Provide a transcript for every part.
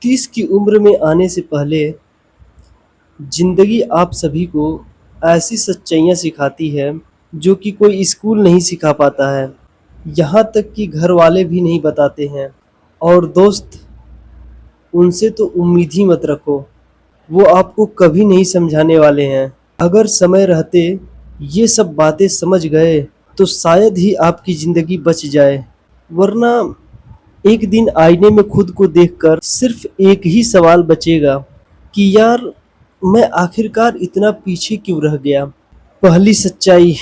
30 की उम्र में आने से पहले जिंदगी आप सभी को ऐसी सच्चाइयाँ सिखाती है जो कि कोई स्कूल नहीं सिखा पाता है। यहाँ तक कि घर वाले भी नहीं बताते हैं। और दोस्त, उनसे तो उम्मीद ही मत रखो। वो आपको कभी नहीं समझाने वाले हैं। अगर समय रहते ये सब बातें समझ गए तो शायद ही आपकी ज़िंदगी बच जाए। वरना एक दिन आईने में खुद को देखकर सिर्फ एक ही सवाल बचेगा कि यार, मैं आखिरकार इतना पीछे क्यों रह गया। पहली सच्चाई,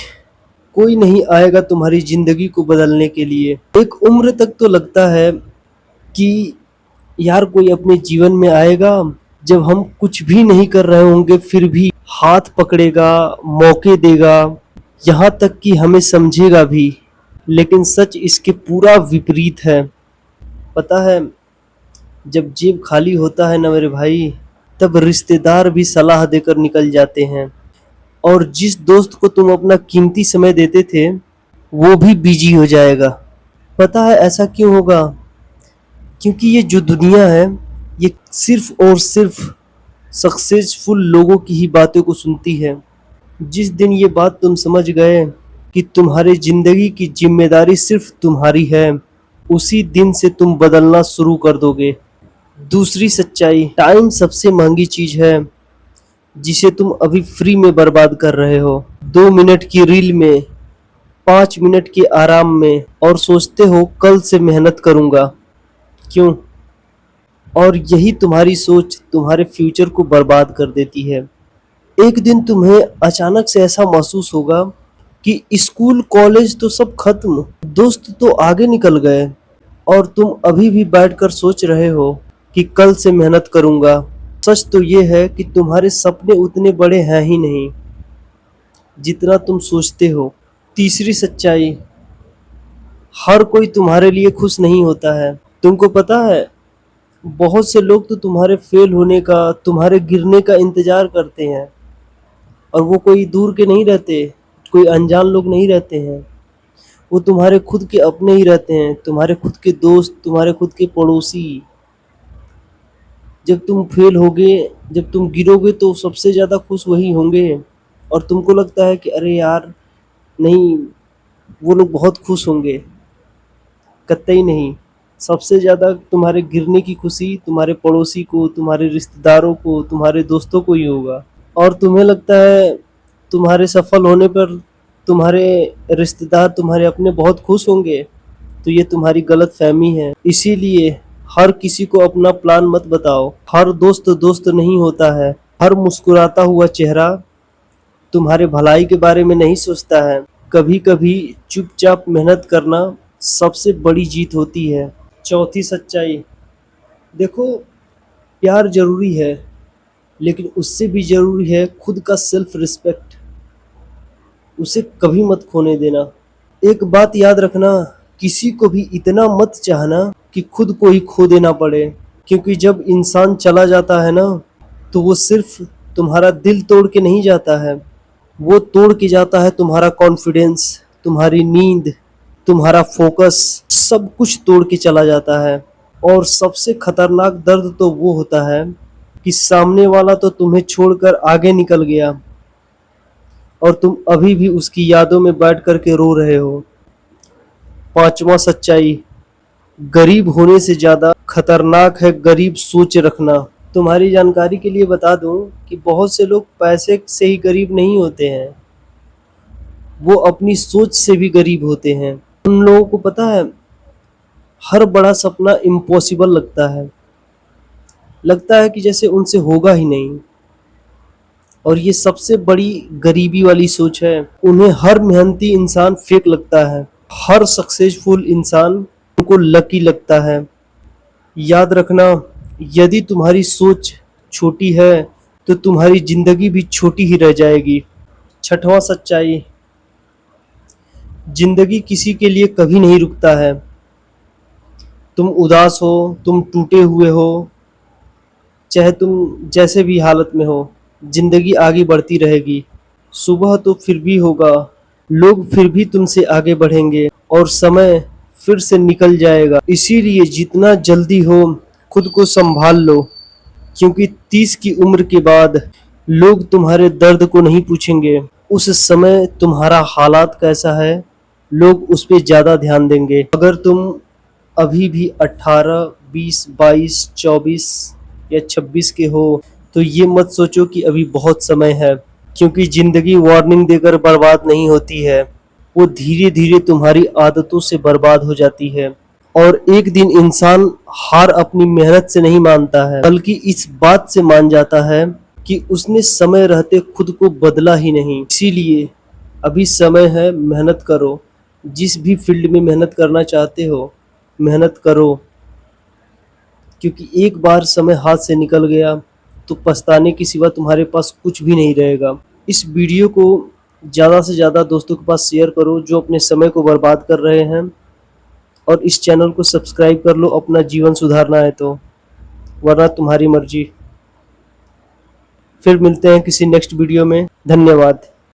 कोई नहीं आएगा तुम्हारी ज़िंदगी को बदलने के लिए। एक उम्र तक तो लगता है कि यार कोई अपने जीवन में आएगा जब हम कुछ भी नहीं कर रहे होंगे फिर भी हाथ पकड़ेगा, मौके देगा, यहाँ तक कि हमें समझेगा भी। लेकिन सच इसके पूरा विपरीत है। पता है, जब जेब खाली होता है ना मेरे भाई, तब रिश्तेदार भी सलाह देकर निकल जाते हैं। और जिस दोस्त को तुम अपना कीमती समय देते थे वो भी बिजी हो जाएगा। पता है ऐसा क्यों होगा? क्योंकि ये जो दुनिया है ये सिर्फ और सिर्फ सक्सेसफुल लोगों की ही बातों को सुनती है। जिस दिन ये बात तुम समझ गए कि तुम्हारी जिंदगी की जिम्मेदारी सिर्फ तुम्हारी है, उसी दिन से तुम बदलना शुरू कर दोगे। दूसरी सच्चाई, टाइम सबसे महंगी चीज है जिसे तुम अभी फ्री में बर्बाद कर रहे हो। 2 मिनट की रील में, 5 मिनट के आराम में, और सोचते हो कल से मेहनत करूंगा। क्यों? और यही तुम्हारी सोच तुम्हारे फ्यूचर को बर्बाद कर देती है। एक दिन तुम्हें अचानक से ऐसा महसूस होगा कि स्कूल कॉलेज तो सब खत्म, दोस्त तो आगे निकल गए, और तुम अभी भी बैठकर सोच रहे हो कि कल से मेहनत करूंगा। सच तो ये है कि तुम्हारे सपने उतने बड़े हैं ही नहीं जितना तुम सोचते हो। तीसरी सच्चाई, हर कोई तुम्हारे लिए खुश नहीं होता है। तुमको पता है, बहुत से लोग तो तुम्हारे फेल होने का, तुम्हारे गिरने का इंतजार करते हैं। और वो कोई दूर के नहीं रहते, कोई अनजान लोग नहीं रहते हैं। वो तुम्हारे खुद के अपने ही रहते हैं, तुम्हारे खुद के दोस्त, तुम्हारे खुद के पड़ोसी। जब तुम फेल होगे, जब तुम गिरोगे तो सबसे ज़्यादा खुश वही होंगे। और तुमको लगता है कि अरे यार, नहीं, वो लोग बहुत खुश होंगे। कतई नहीं। सबसे ज़्यादा तुम्हारे गिरने की खुशी तुम्हारे पड़ोसी को, तुम्हारे रिश्तेदारों को, तुम्हारे दोस्तों को ही होगा। और तुम्हें लगता है तुम्हारे सफल होने पर तुम्हारे रिश्तेदार, तुम्हारे अपने बहुत खुश होंगे, तो ये तुम्हारी गलत फहमी है। इसीलिए हर किसी को अपना प्लान मत बताओ। हर दोस्त दोस्त नहीं होता है। हर मुस्कुराता हुआ चेहरा तुम्हारे भलाई के बारे में नहीं सोचता है। कभी कभी चुपचाप मेहनत करना सबसे बड़ी जीत होती है। चौथी सच्चाई, देखो, प्यार जरूरी है, लेकिन उससे भी जरूरी है खुद का सेल्फ रिस्पेक्ट। उसे कभी मत खोने देना। एक बात याद रखना, किसी को भी इतना मत चाहना कि खुद को ही खो देना पड़े। क्योंकि जब इंसान चला जाता है ना, तो वो सिर्फ तुम्हारा दिल तोड़ के नहीं जाता है, वो तोड़ के जाता है तुम्हारा कॉन्फिडेंस, तुम्हारी नींद, तुम्हारा फोकस, सब कुछ तोड़ के चला जाता है। और सबसे खतरनाक दर्द तो वो होता है कि सामने वाला तो तुम्हें छोड़कर आगे निकल गया और तुम अभी भी उसकी यादों में बैठ कर के रो रहे हो। पांचवा सच्चाई, गरीब होने से ज्यादा खतरनाक है गरीब सोच रखना। तुम्हारी जानकारी के लिए बता दूं कि बहुत से लोग पैसे से ही गरीब नहीं होते हैं, वो अपनी सोच से भी गरीब होते हैं। उन लोगों को पता है, हर बड़ा सपना इम्पॉसिबल लगता है कि जैसे उनसे होगा ही नहीं। और ये सबसे बड़ी गरीबी वाली सोच है। उन्हें हर मेहनती इंसान फेक लगता है, हर सक्सेसफुल इंसान उनको लकी लगता है। याद रखना, यदि तुम्हारी सोच छोटी है तो तुम्हारी जिंदगी भी छोटी ही रह जाएगी। छठवां सच्चाई, जिंदगी किसी के लिए कभी नहीं रुकता है। तुम उदास हो, तुम टूटे हुए हो, चाहे तुम जैसे भी हालत में हो, जिंदगी आगे बढ़ती रहेगी। सुबह तो फिर भी होगा, लोग फिर भी तुमसे आगे बढ़ेंगे, और समय फिर से निकल जाएगा। इसीलिए जितना जल्दी हो खुद को संभाल लो, क्योंकि 30 की उम्र के बाद लोग तुम्हारे दर्द को नहीं पूछेंगे। उस समय तुम्हारा हालात कैसा है, लोग उस पे ज़्यादा ध्यान देंगे। अगर तुम अभी भी 18, 20, 22, 24 या 26 के हो, तो ये मत सोचो कि अभी बहुत समय है, क्योंकि ज़िंदगी वार्निंग देकर बर्बाद नहीं होती है। वो धीरे-धीरे तुम्हारी आदतों से बर्बाद हो जाती है। और एक दिन इंसान हार अपनी मेहनत से नहीं मानता है, बल्कि इस बात से मान जाता है कि उसने समय रहते खुद को बदला ही नहीं। इसीलिए अभी समय है, मेहनत करो। जिस भी फील्ड में मेहनत करना चाहते हो, मेहनत करो, क्योंकि एक बार समय हाथ से निकल गया तो पछताने के सिवा तुम्हारे पास कुछ भी नहीं रहेगा। इस वीडियो को ज़्यादा से ज़्यादा दोस्तों के पास शेयर करो जो अपने समय को बर्बाद कर रहे हैं, और इस चैनल को सब्सक्राइब कर लो अपना जीवन सुधारना है तो, वरना तुम्हारी मर्जी। फिर मिलते हैं किसी नेक्स्ट वीडियो में। धन्यवाद।